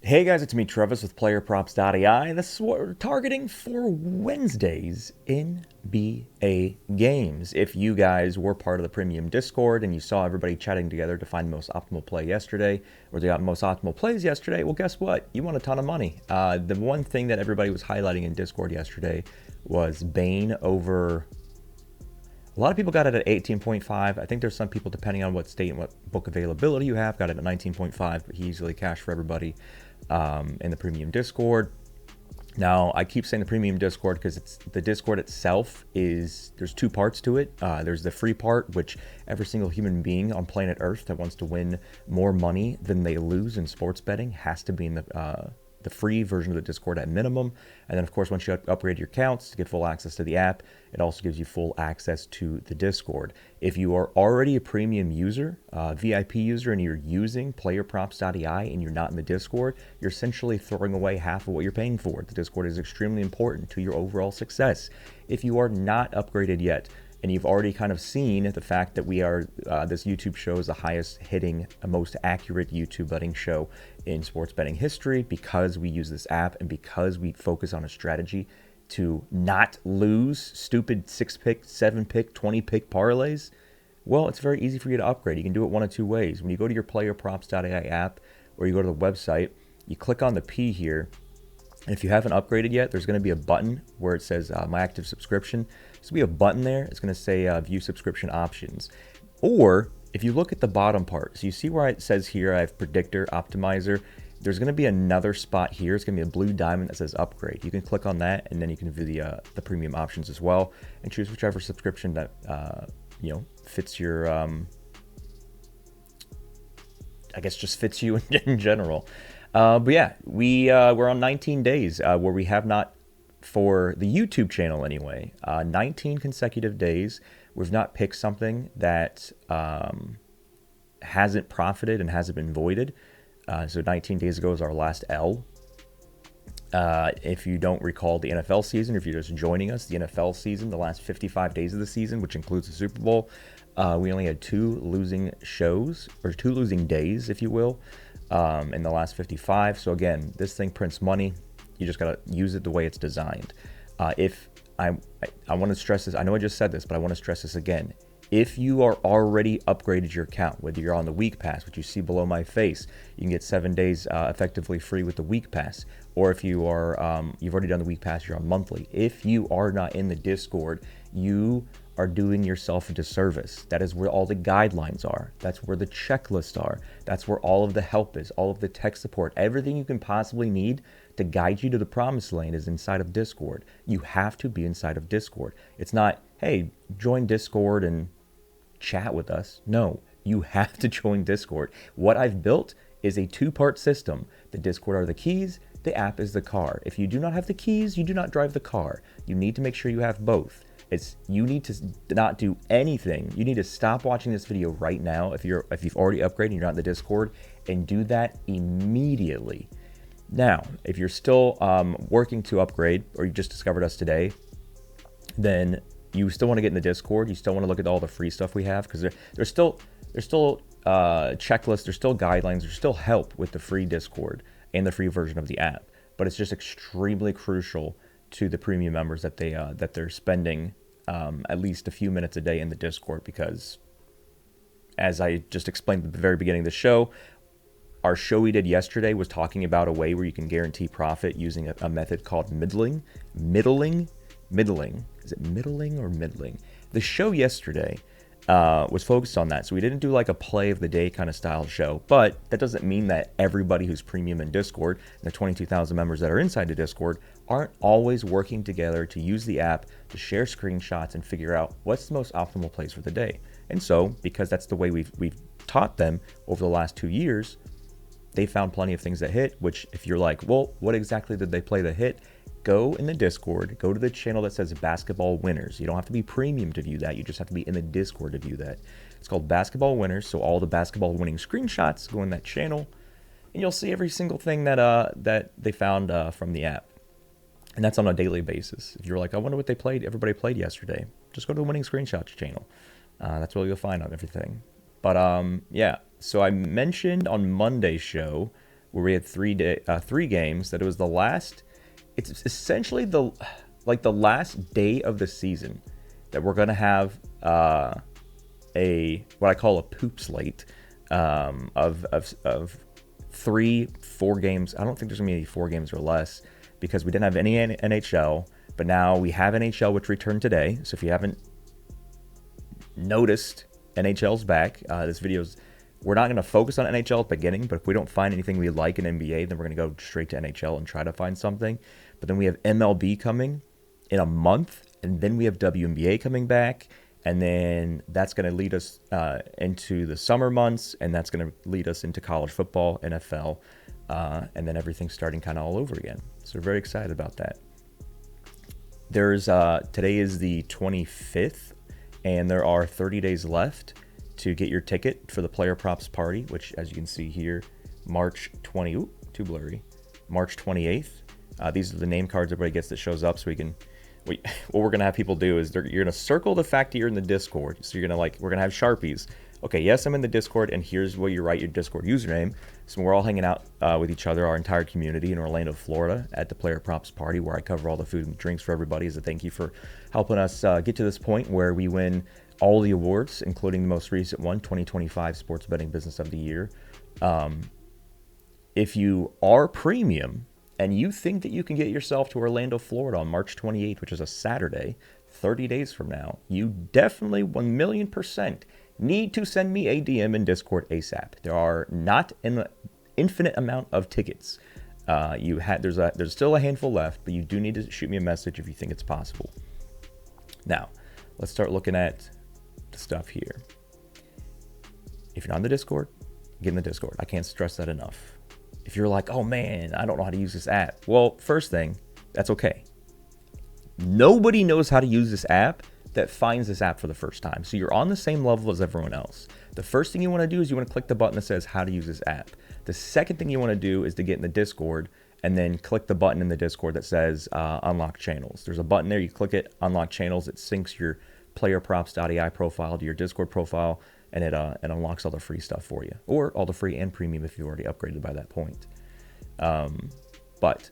Hey guys, it's me, Travis, with PlayerProps.ai, and this is what we're targeting for Wednesday's NBA games. If you guys were part of the premium Discord and you saw everybody chatting together to find the most optimal play yesterday, or the most optimal plays yesterday, well, guess what? You won a ton of money. The one thing that everybody was highlighting in Discord yesterday was Bane over. A lot of people got it at 18.5. I think there's some people, depending on what state and what book availability you have, got it at 19.5, but he easily cashed for everybody in the premium Discord. Now, I keep saying the premium Discord because it's the Discord itself there's two parts to it. There's the free part, which every single human being on planet Earth that wants to win more money than they lose in sports betting has to be in the free version of the Discord at minimum. And then, of course, once you upgrade your accounts to get full access to the app, it also gives you full access to the Discord. If you are already a premium user, VIP user, and you're using PlayerProps.ai and you're not in the Discord, you're essentially throwing away half of what you're paying for. The Discord is extremely important to your overall success. If you are not upgraded yet, and you've already kind of seen the fact that we are, this YouTube show is the highest hitting, most accurate YouTube betting show in sports betting history because we use this app and because we focus on a strategy to not lose stupid 6-pick, 7-pick, 20-pick parlays. Well, it's very easy for you to upgrade. You can do it one of two ways. When you go to your PlayerProps.ai app or you go to the website, you click on the P here. And if you haven't upgraded yet, there's going to be a button where it says My Active Subscription. There's going to be a button there. It's going to say View Subscription Options. Or if you look at the bottom part, so you see where it says here I have Predictor Optimizer. There's going to be another spot here. It's going to be a blue diamond that says Upgrade. You can click on that, and then you can view the premium options as well, and choose whichever subscription that fits your I guess just fits you in general. But yeah, we're on 19 days where we have not, for the YouTube channel anyway, 19 consecutive days, we've not picked something that hasn't profited and hasn't been voided. So 19 days ago is our last L. If you don't recall the NFL season, or if you're just joining us, the NFL season, the last 55 days of the season, which includes the Super Bowl, we only had two losing days, if you will, in the last 55. So again, this thing prints money. You just got to use it the way it's designed. If I want to stress this, I know I just said this, but I want to stress this again. If you are already upgraded your account, whether you're on the week pass, which you see below my face, you can get 7 days effectively free with the week pass. Or if you are, you've already done the week pass, you're on monthly. If you are not in the Discord, you are doing yourself a disservice. That is where all the guidelines are. That's where the checklists are. That's where all of the help is, all of the tech support, everything you can possibly need to guide you to the promised land is inside of Discord. You have to be inside of Discord. It's not, hey, join Discord and chat with us. No, you have to join Discord. What I've built is a two-part system. The Discord are the keys, the app is the car. If you do not have the keys, you do not drive the car. You need to make sure you have both. You need to not do anything. You need to stop watching this video right now if you've already upgraded and you're not in the Discord, and do that immediately. Now, if you're still working to upgrade, or you just discovered us today, then you still want to get in the Discord. You still want to look at all the free stuff we have, because there's still checklists, there's still guidelines, there's still help with the free Discord and the free version of the app. But it's just extremely crucial to the premium members that they're spending at least a few minutes a day in the Discord, because as I just explained at the very beginning of the show, our show we did yesterday was talking about a way where you can guarantee profit using a method called middling. Is it middling or middling? The show yesterday was focused on that. So we didn't do like a play of the day kind of style show, but that doesn't mean that everybody who's premium in Discord, and the 22,000 members that are inside the Discord, aren't always working together to use the app to share screenshots and figure out what's the most optimal plays for the day. And so, because that's the way we've taught them over the last 2 years, they found plenty of things that hit, which if you're like, well, what exactly did they play that hit? Go in the Discord, go to the channel that says Basketball Winners. You don't have to be premium to view that. You just have to be in the Discord to view that. It's called Basketball Winners, so all the basketball winning screenshots go in that channel, and you'll see every single thing that they found from the app. And that's on a daily basis. If you're like, I wonder what everybody played yesterday, just go to the Winning Screenshots channel. That's what you'll find on everything. But yeah, so I mentioned on Monday's show where we had 3 games. That it was the last. It's essentially the last day of the season that we're gonna have what I call a poop slate of 3-4 games. I don't think there's gonna be any 4 games or less because we didn't have any NHL, but now we have NHL, which returned today. So if you haven't noticed, NHL's back. We're not going to focus on NHL at the beginning, but if we don't find anything we like in NBA, then we're going to go straight to NHL and try to find something. But then we have MLB coming in a month, and then we have WNBA coming back, and then that's going to lead us into the summer months, and that's going to lead us into college football, NFL, and then everything's starting kind of all over again. So we're very excited about that. Today is the 25th, and there are 30 days left to get your ticket for the Player Props party, which, as you can see here, March 28th. These are the name cards everybody gets that shows up, so what we're gonna have people do is you're gonna circle the fact that you're in the Discord. So we're gonna have Sharpies. Okay, yes, I'm in the Discord, and here's where you write your Discord username. So we're all hanging out with each other, our entire community in Orlando, Florida, at the Player Props party, where I cover all the food and drinks for everybody as a thank you for helping us get to this point where we win all the awards, including the most recent one, 2025 Sports Betting Business of the Year. If you are premium and you think that you can get yourself to Orlando, Florida on March 28th, which is a Saturday, 30 days from now, you definitely 1,000,000% need to send me a DM in Discord ASAP. There are not an infinite amount of tickets. There's still a handful left, but you do need to shoot me a message if you think it's possible. Now, let's start looking at the stuff here. If you're not in the Discord, get in the Discord. I can't stress that enough. If you're like, oh man, I don't know how to use this app. Well, first thing, that's okay. Nobody knows how to use this app that finds this app for the first time. So you're on the same level as everyone else. The first thing you want to do is you want to click the button that says how to use this app. The second thing you want to do is to get in the Discord and then click the button in the Discord that says unlock channels. There's a button there, you click it, unlock channels. It syncs your PlayerProps.ai profile to your Discord profile, and it unlocks all the free stuff for you, or all the free and premium if you've already upgraded by that point. But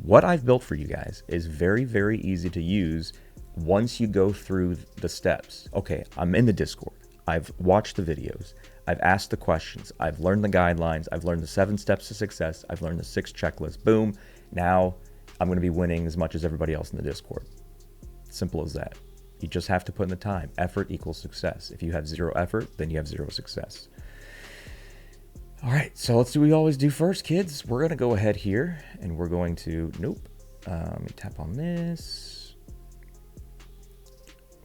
what I've built for you guys is very, very easy to use once you go through the steps. Okay, I'm in the Discord. I've watched the videos. I've asked the questions. I've learned the guidelines. I've learned the 7 steps to success. I've learned the 6 checklists. Boom. Now I'm going to be winning as much as everybody else in the Discord. Simple as that. You just have to put in the time. Effort equals success. If you have 0 effort, then you have 0 success. All right, so let's do what we always do first, kids. We're going to go ahead here, and we're going to, let me tap on this.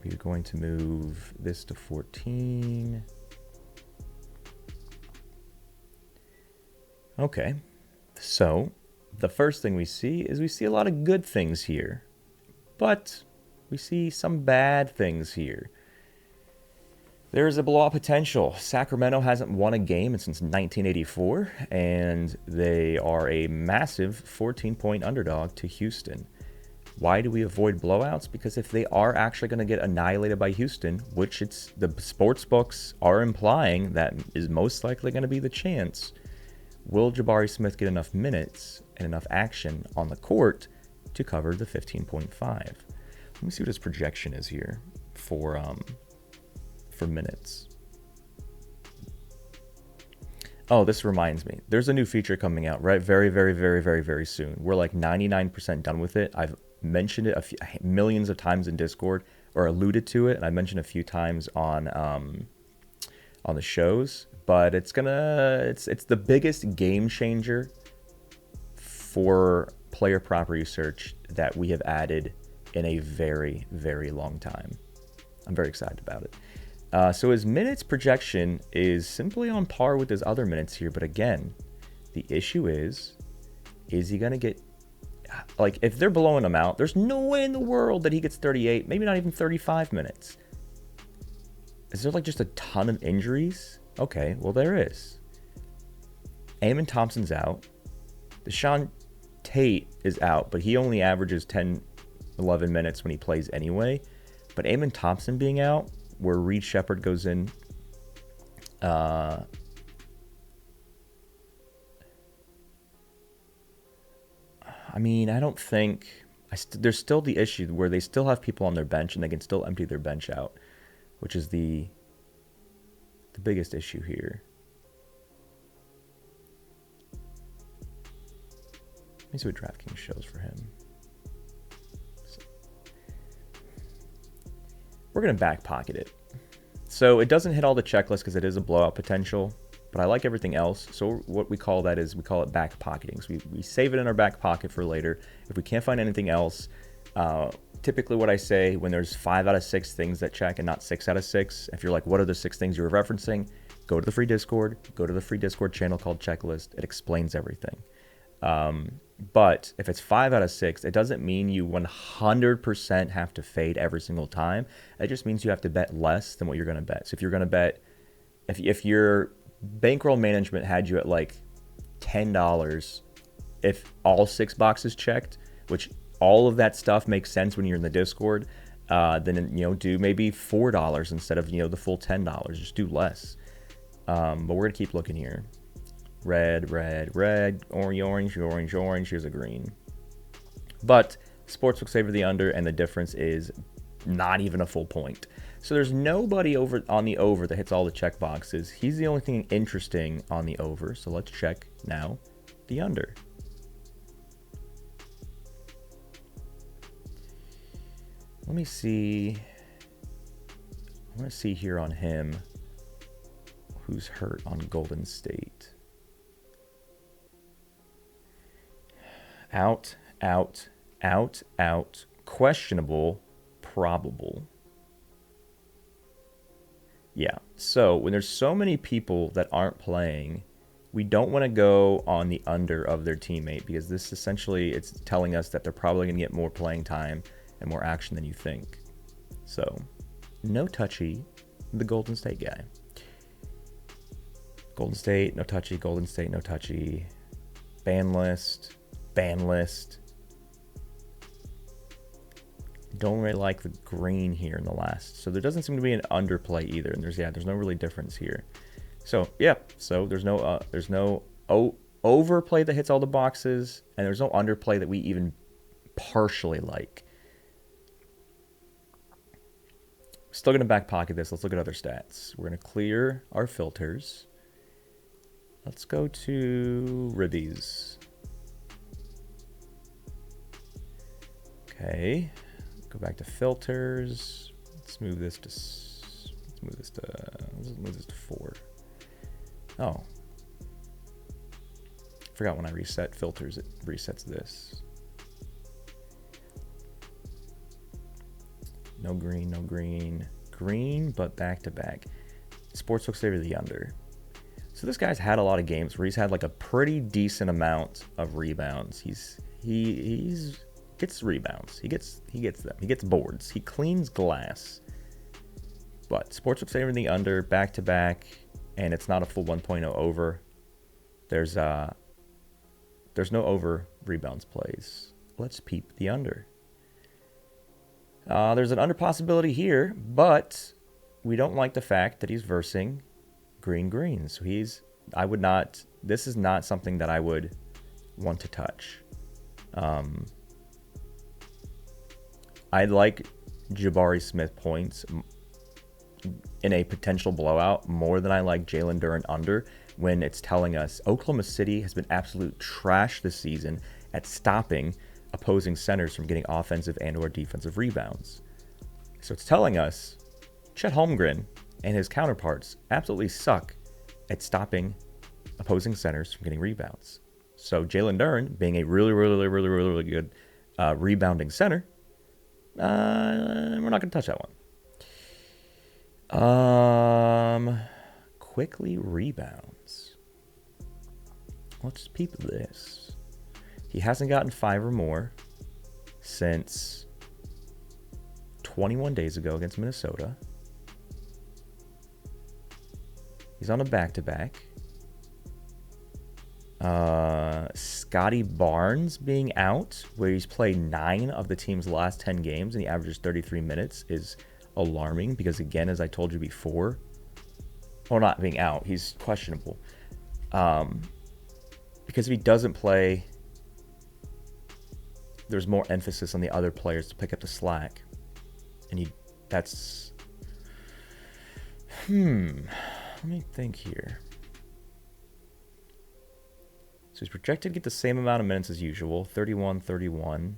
We're going to move this to 14. Okay, so the first thing we see is a lot of good things here, but we see some bad things here. There's a blowout potential. Sacramento hasn't won a game since 1984, and they are a massive 14-point underdog to Houston. Why do we avoid blowouts? Because if they are actually going to get annihilated by Houston, which the sports books are implying that is most likely going to be the chance, will Jabari Smith get enough minutes and enough action on the court to cover the 15.5? Let me see what his projection is here for minutes. Oh, this reminds me. There's a new feature coming out, right? Very, very, very, very, very soon. We're like 99% done with it. I've mentioned it millions of times in Discord, or alluded to it, and I mentioned a few times on the shows. But it's the biggest game changer for player prop research that we have added in a very, very long time. I'm very excited about it. So his minutes projection is simply on par with his other minutes here. But again, the issue is he going to get, like, if they're blowing him out, there's no way in the world that he gets 38, maybe not even 35 minutes. Is there like just a ton of injuries? Okay, well, there is. Amen Thompson's out. Deshaun Tate is out, but he only averages 10, 11 minutes when he plays anyway. But Amen Thompson being out, where Reed Shepard goes in I mean, I don't think there's still the issue where they still have people on their bench and they can still empty their bench out, which is the biggest issue here. Let me see what DraftKings shows for him. We're going to back pocket it. So it doesn't hit all the checklists because it is a blowout potential, but I like everything else. So what we call that is we call it back pocketing. So we save it in our back pocket for later. If we can't find anything else, typically what I say when there's 5 out of 6 things that check and not 6 out of 6, if you're like, what are the 6 things you were referencing? Go to the free Discord, go to the free Discord channel called Checklist. It explains everything. But if it's 5 out of 6, it doesn't mean you 100% have to fade every single time. It just means you have to bet less than what you're going to bet. So if you're going to bet, if your bankroll management had you at like $10, if all 6 boxes checked, which all of that stuff makes sense when you're in the Discord, then do maybe $4 instead of the full $10. Just do less. But we're gonna keep looking here. Red, red, red, orange, orange, orange, orange. Here's a green. But sportsbooks favor the under, and the difference is not even a full point. So there's nobody on the over that hits all the check boxes. He's the only thing interesting on the over. So let's check now the under. Let me see. I want to see here on him who's hurt on Golden State. Out, out, out, out, questionable, probable. Yeah, so when there's so many people that aren't playing, we don't want to go on the under of their teammate because this essentially, it's telling us that they're probably going to get more playing time and more action than you think. So, no touchy, the Golden State guy. Golden State, no touchy. Golden State, no touchy. Ban list. Ban list. Don't really like the green here in the last. So there doesn't seem to be an underplay either. And there's no really difference here. So yeah. So there's no overplay that hits all the boxes, and there's no underplay that we even partially like. Still gonna back pocket this. Let's look at other stats. We're gonna clear our filters. Let's go to Ribbies. Okay, go back to filters. Let's move this to 4. Oh, forgot when I reset filters, it resets this. No green, no green, green, but back to back. Sportsbooks favor the under. So this guy's had a lot of games where he's had like a pretty decent amount of rebounds. He's gets rebounds. He gets them. He gets boards. He cleans glass. But sportsbooks favor the under, back to back, and it's not a full 1.0 over. There's no over rebounds plays. Let's peep the under. There's an under possibility here, but we don't like the fact that he's versing green greens. So this is not something that I would want to touch. I like Jabari Smith points in a potential blowout more than I like Jalen Duren under when it's telling us Oklahoma City has been absolute trash this season at stopping opposing centers from getting offensive and or defensive rebounds. So it's telling us Chet Holmgren and his counterparts absolutely suck at stopping opposing centers from getting rebounds. So Jalen Duren, being a really good rebounding center, we're not going to touch that one. Quickly rebounds. Let's peep this. He hasn't gotten 5 or more since 21 days ago against Minnesota. He's on a back-to-back. Scotty Barnes being out, where he's played 9 of the team's last 10 games and he averages 33 minutes, is alarming because, again, as I told you before, or not being out, he's questionable. Because if he doesn't play there's more emphasis on the other players to pick up the slack. And that's... Let me think here. So he's projected to get the same amount of minutes as usual, 31, 31.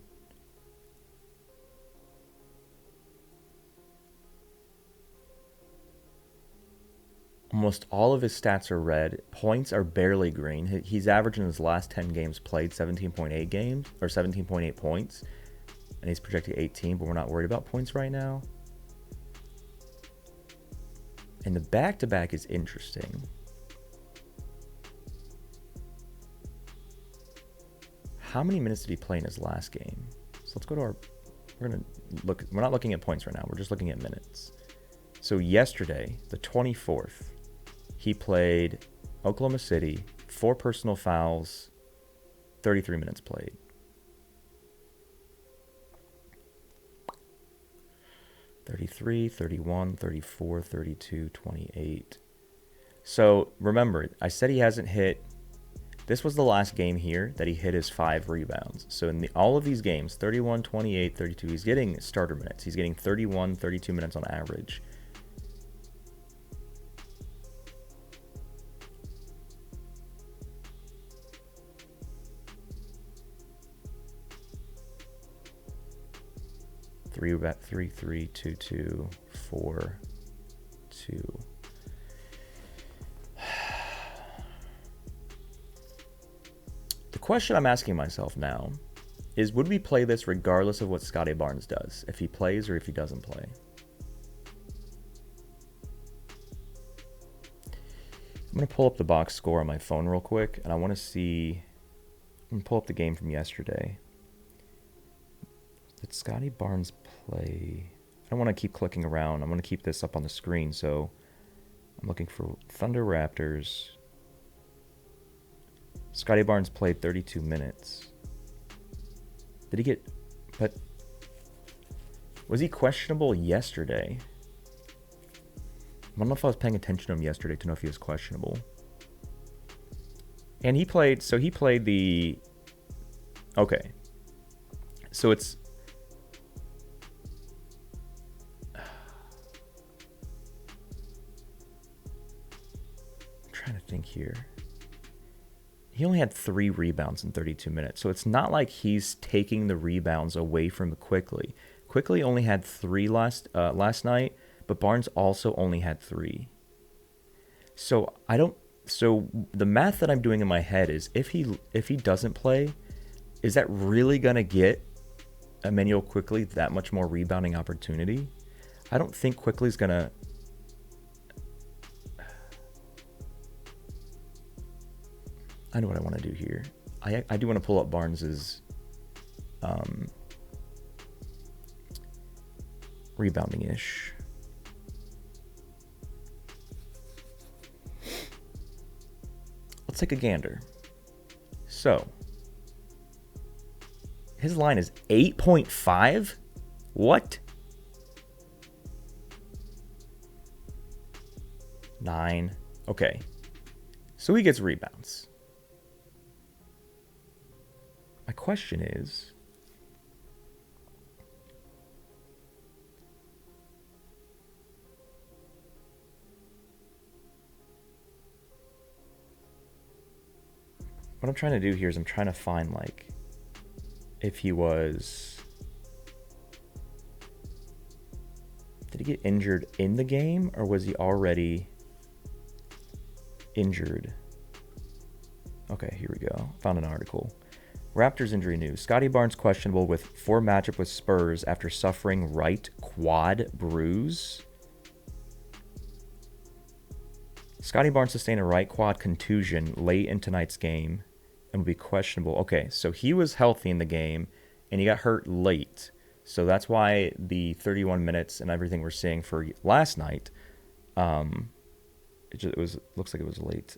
Almost all of his stats are red. Points are barely green. He's averaging his last 10 games played 17.8 games, or 17.8 points. And he's projected 18, but we're not worried about points right now. And the back-to-back is interesting. How many minutes did he play in his last game? So let's go to our... We're not looking at points right now. We're just looking at minutes. So yesterday, the 24th, he played Oklahoma City, 4 personal fouls, 33 minutes played. $33, $31, $34, $32, $28. So remember, I said he hasn't hit. This was the last game here that he hit his 5 rebounds. So in all of these games, 31, 28, 32, he's getting starter minutes. He's getting 31, 32 minutes on average. Three, 3, 2, 2, 4, 2. The question I'm asking myself now is, would we play this regardless of what Scotty Barnes does, if he plays or if he doesn't play? I'm going to pull up the box score on my phone real quick, and I want to see... I'm going to pull up the game from yesterday. Did Scotty Barnes play? I don't want to keep clicking around. I'm going to keep this up on the screen, so I'm looking for Thunder Raptors. Scotty Barnes played 32 minutes. Did he get... But... Was he questionable yesterday? I don't know if I was paying attention to him yesterday to know if he was questionable. And he played... So he played the... Okay. So it's... Trying to think here. He only had 3 rebounds in 32 minutes, so it's not like he's taking the rebounds away from Quickly. Quickly only had 3 last night, but Barnes also only had 3. So So the math that I'm doing in my head is, if he doesn't play, is that really gonna get Emmanuel Quickly that much more rebounding opportunity? I don't think Quickly's gonna... I know what I want to do here. I do want to pull up Barnes's rebounding-ish. Let's take a gander. So, his line is 8.5? What? 9. Okay. So he gets rebounds. My question is, what I'm trying to do here is I'm trying to find, like, if he was... Did he get injured in the game, or was he already injured? Okay, here we go. Found an article. Raptors injury news. Scotty Barnes questionable with 4 matchup with Spurs after suffering right quad bruise. Scotty Barnes sustained a right quad contusion late in tonight's game and will be questionable. Okay, so he was healthy in the game and he got hurt late. So that's why the 31 minutes and everything we're seeing for last night, it was looks like it was late.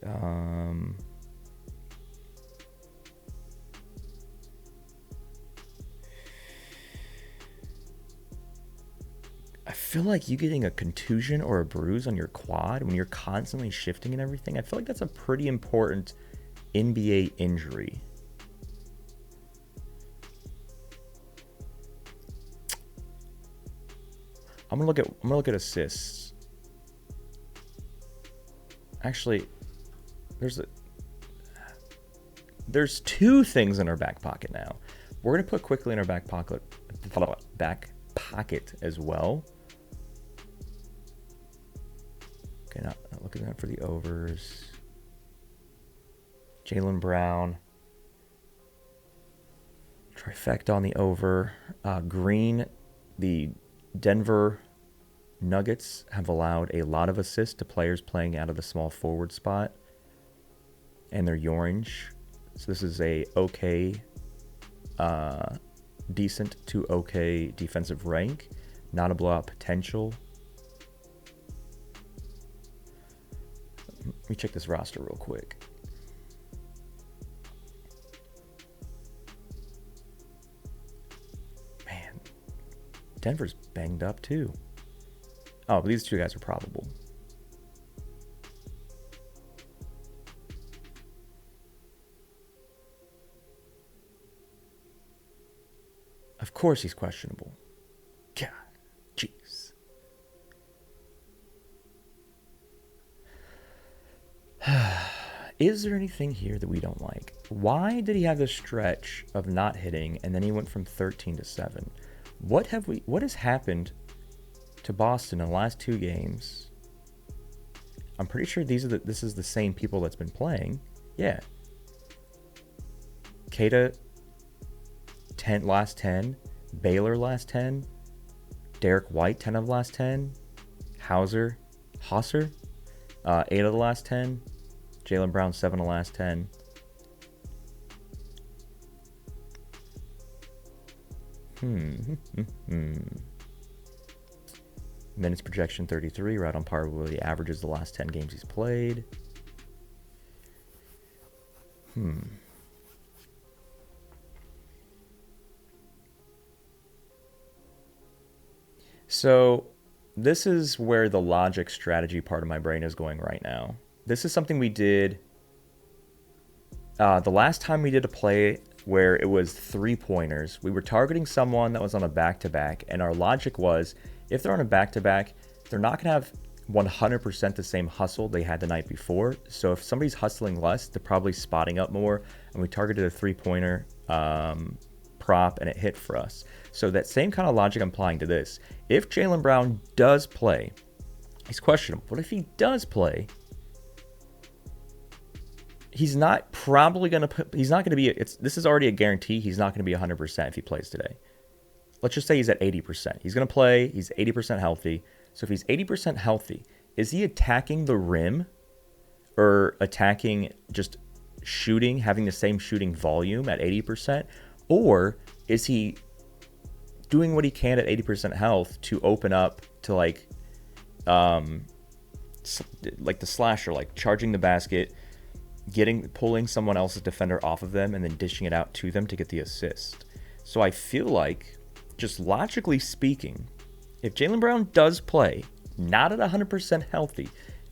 I feel like you getting a contusion or a bruise on your quad when you're constantly shifting and everything, I feel like that's a pretty important NBA injury. I'm gonna look at assists. Actually, there's two things in our back pocket now. We're gonna put quickly in our back pocket as well. Okay, not looking at for the overs. Jaylen Brown. Trifecta on the over. Green, the Denver Nuggets have allowed a lot of assists to players playing out of the small forward spot. And they're orange. So this is a okay, decent to okay defensive rank. Not a blowout potential. Let me check this roster real quick. Man, Denver's banged up too. Oh, but these two guys are probable. Of course he's questionable. God, jeez. Is there anything here that we don't like? Why did he have this stretch of not hitting and then he went from 13 to 7? What has happened to Boston in the last two games? I'm pretty sure this is the same people that's been playing. Yeah. Keita last 10, Baylor last 10, Derek White 10 of the last 10, Hauser 8 of the last 10, Jaylen Brown 7 of the last 10. Minutes projection 33, right on par with the averages the last 10 games he's played. So this is where the logic strategy part of my brain is going right now. This is something we did the last time we did a play where it was 3-pointers. We were targeting someone that was on a back-to-back, and our logic was if they're on a back-to-back, they're not going to have 100% the same hustle they had the night before. So if somebody's hustling less, they're probably spotting up more, and we targeted a 3-pointer prop, and it hit for us. So that same kind of logic I'm applying to this. If Jaylen Brown does play, he's questionable. But if he does play, he's not probably going to he's not going to be this is already a guarantee he's not going to be 100% if he plays today. Let's just say he's at 80%. He's going to play, he's 80% healthy. So if he's 80% healthy, is he attacking the rim or attacking just shooting, having the same shooting volume at 80%? Or is he doing what he can at 80% health to open up to like the slasher, like charging the basket, pulling someone else's defender off of them and then dishing it out to them to get the assist? So I feel like, just logically speaking, if Jaylen Brown does play, not at 100% healthy,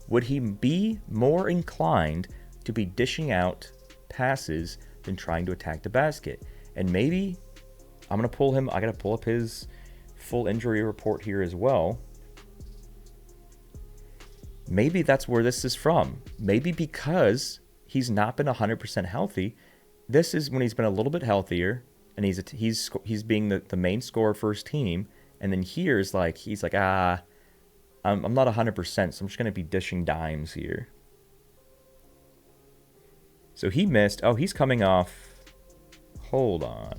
would he be more inclined to be dishing out passes than trying to attack the basket? And maybe I'm going to pull him. I got to pull up his full injury report here as well. Maybe that's where this is from. Maybe because he's not been 100% healthy, this is when he's been a little bit healthier and he's being the main scorer for his team. And then he's like, I'm not 100%, so I'm just going to be dishing dimes here. So he missed. Oh, he's coming off. Hold on.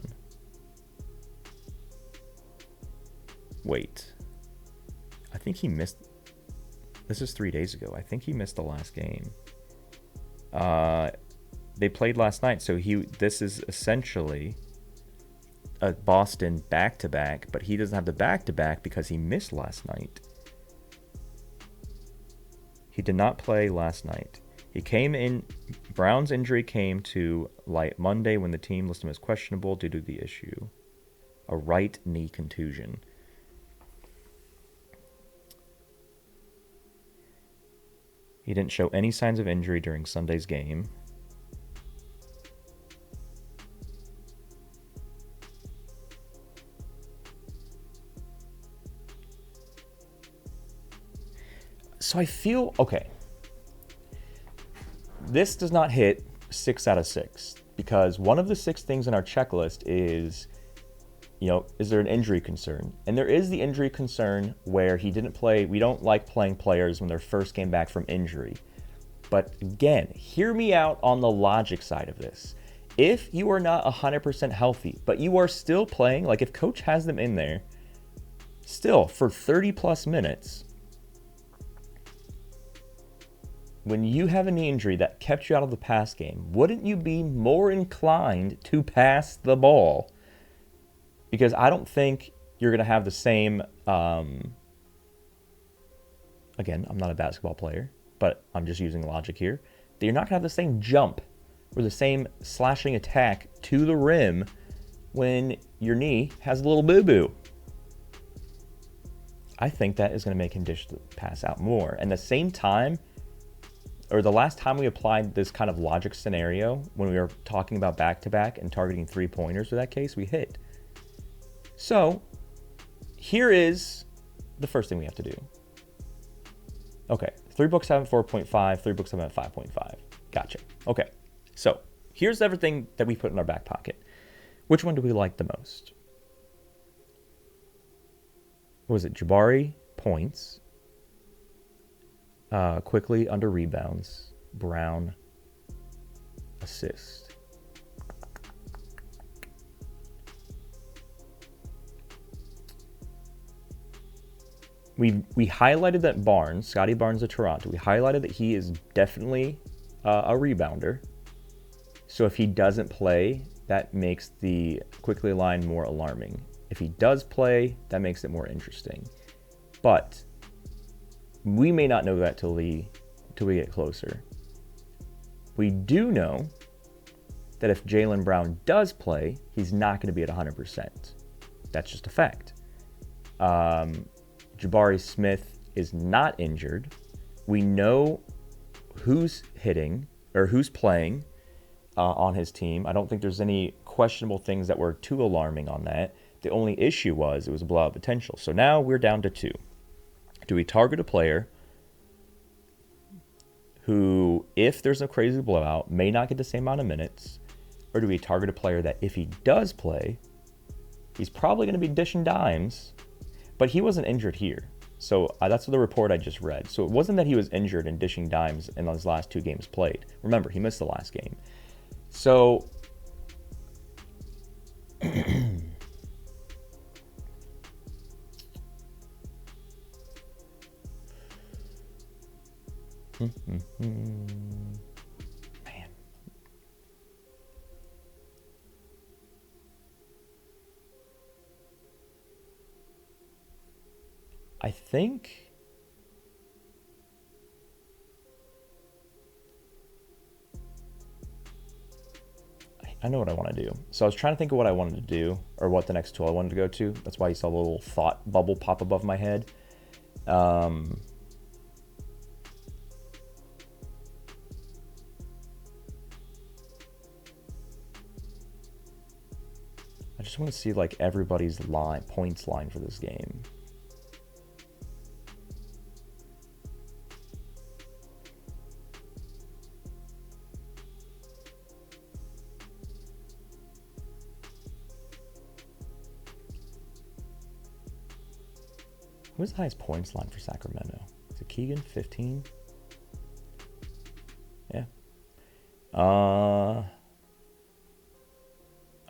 Wait. I think he missed. This is 3 days ago. I think he missed the last game. They played last night, so this is essentially a Boston back-to-back, but he doesn't have the back-to-back because he missed last night. He did not play last night. He came in. Brown's injury came to light Monday when the team listed him as questionable due to the issue, a right knee contusion. He didn't show any signs of injury during Sunday's game. So I feel, okay, this does not hit 6 out of 6 because one of the 6 things in our checklist is, is there an injury concern? And there is the injury concern where he didn't play. We don't like playing players when they're first came back from injury. But again, hear me out on the logic side of this. If you are not 100% healthy, but you are still playing, like if coach has them in there, still for 30 plus minutes, when you have a knee injury that kept you out of the pass game, wouldn't you be more inclined to pass the ball? Because I don't think you're going to have the same, again, I'm not a basketball player, but I'm just using logic here, that you're not going to have the same jump or the same slashing attack to the rim when your knee has a little boo-boo. I think that is going to make him dish the pass out more. And the same time, or the last time we applied this kind of logic scenario, when we were talking about back-to-back and targeting 3-pointers for that case, we hit. So here is the first thing we have to do. Okay, 3 books have 4.5, 3 books have 5.5. Gotcha. Okay, so here's everything that we put in our back pocket. Which one do we like the most? What was it? Jabari, points. Quickly under rebounds. Brown, assist. We highlighted that Barnes, Scotty Barnes of Toronto, we highlighted that he is definitely a rebounder. So if he doesn't play, that makes the quickly line more alarming. If he does play, that makes it more interesting. But we may not know that till we get closer. We do know that if Jaylen Brown does play, he's not going to be at 100%. That's just a fact. Jabari Smith is not injured. We know who's hitting or who's playing on his team. I don't think there's any questionable things that were too alarming on that. The only issue was it was a blowout potential. So now we're down to 2. Do we target a player who, if there's a crazy blowout, may not get the same amount of minutes? Or do we target a player that if he does play, he's probably going to be dishing dimes, but he wasn't injured here. So that's the report I just read. So it wasn't that he was injured and dishing dimes in those last 2 games played. Remember, he missed the last game. So man. I think I know what I want to do. So I was trying to think of what I wanted to do or what the next tool I wanted to go to. That's why you saw a little thought bubble pop above my head. I just want to see like everybody's points line for this game. Who's the highest points line for Sacramento? Is it Keegan? 15? Yeah.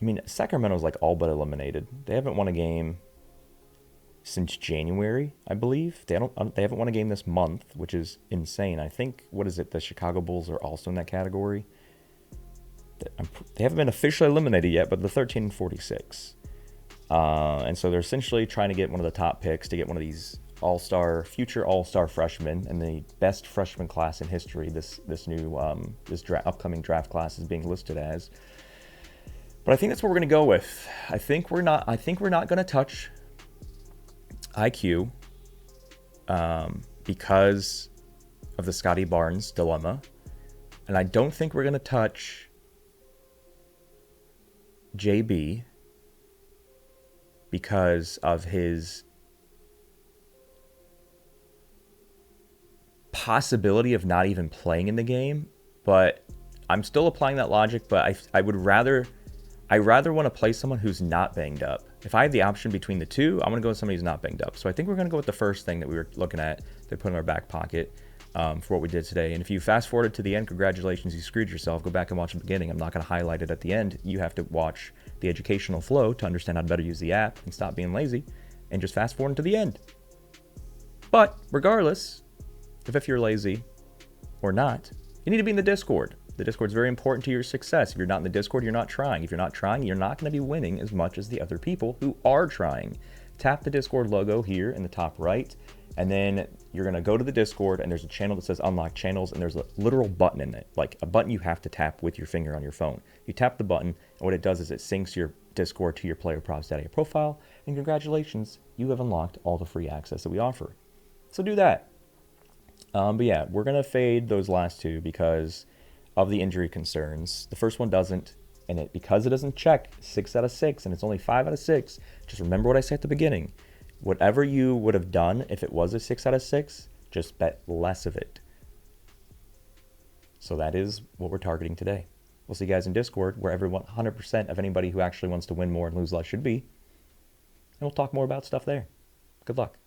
I mean, Sacramento's like all but eliminated. They haven't won a game since January, I believe. They haven't won a game this month, which is insane. I think, what is it? The Chicago Bulls are also in that category. They haven't been officially eliminated yet, but they're 13-46. And so they're essentially trying to get one of the top picks to get one of these future all-star freshmen, and the best freshman class in history. This upcoming draft class is being listed as. But I think that's what we're going to go with. I think we're not going to touch IQ because of the Scotty Barnes dilemma, and I don't think we're going to touch JB because of his possibility of not even playing in the game, but I'm still applying that logic. But I rather want to play someone who's not banged up. If I had the option between the two, I'm going to go with somebody who's not banged up. So I think we're going to go with the first thing that we were looking at to put in our back pocket for what we did today. And if you fast forwarded to the end, congratulations, you screwed yourself. Go back and watch the beginning. I'm not going to highlight it at the end. You have to watch the educational flow to understand how to better use the app and stop being lazy and just fast forward to the end. But regardless, if you're lazy or not, you need to be in the Discord. The Discord is very important to your success. If you're not in the Discord, you're not trying. If you're not trying, you're not going to be winning as much as the other people who are trying. Tap the Discord logo here in the top right, and then you're going to go to the Discord, and there's a channel that says Unlock Channels, and there's a literal button in it, like a button you have to tap with your finger on your phone. You tap the button, and what it does is it syncs your Discord to your PlayerProps.ai profile, and congratulations, you have unlocked all the free access that we offer. So do that. But yeah, we're going to fade those last two because of the injury concerns. The first one doesn't, and because it doesn't check 6 out of 6, and it's only 5 out of 6, just remember what I said at the beginning. Whatever you would have done if it was a 6 out of 6, just bet less of it. So that is what we're targeting today. We'll see you guys in Discord, where everyone, 100% of anybody who actually wants to win more and lose less should be. And we'll talk more about stuff there. Good luck.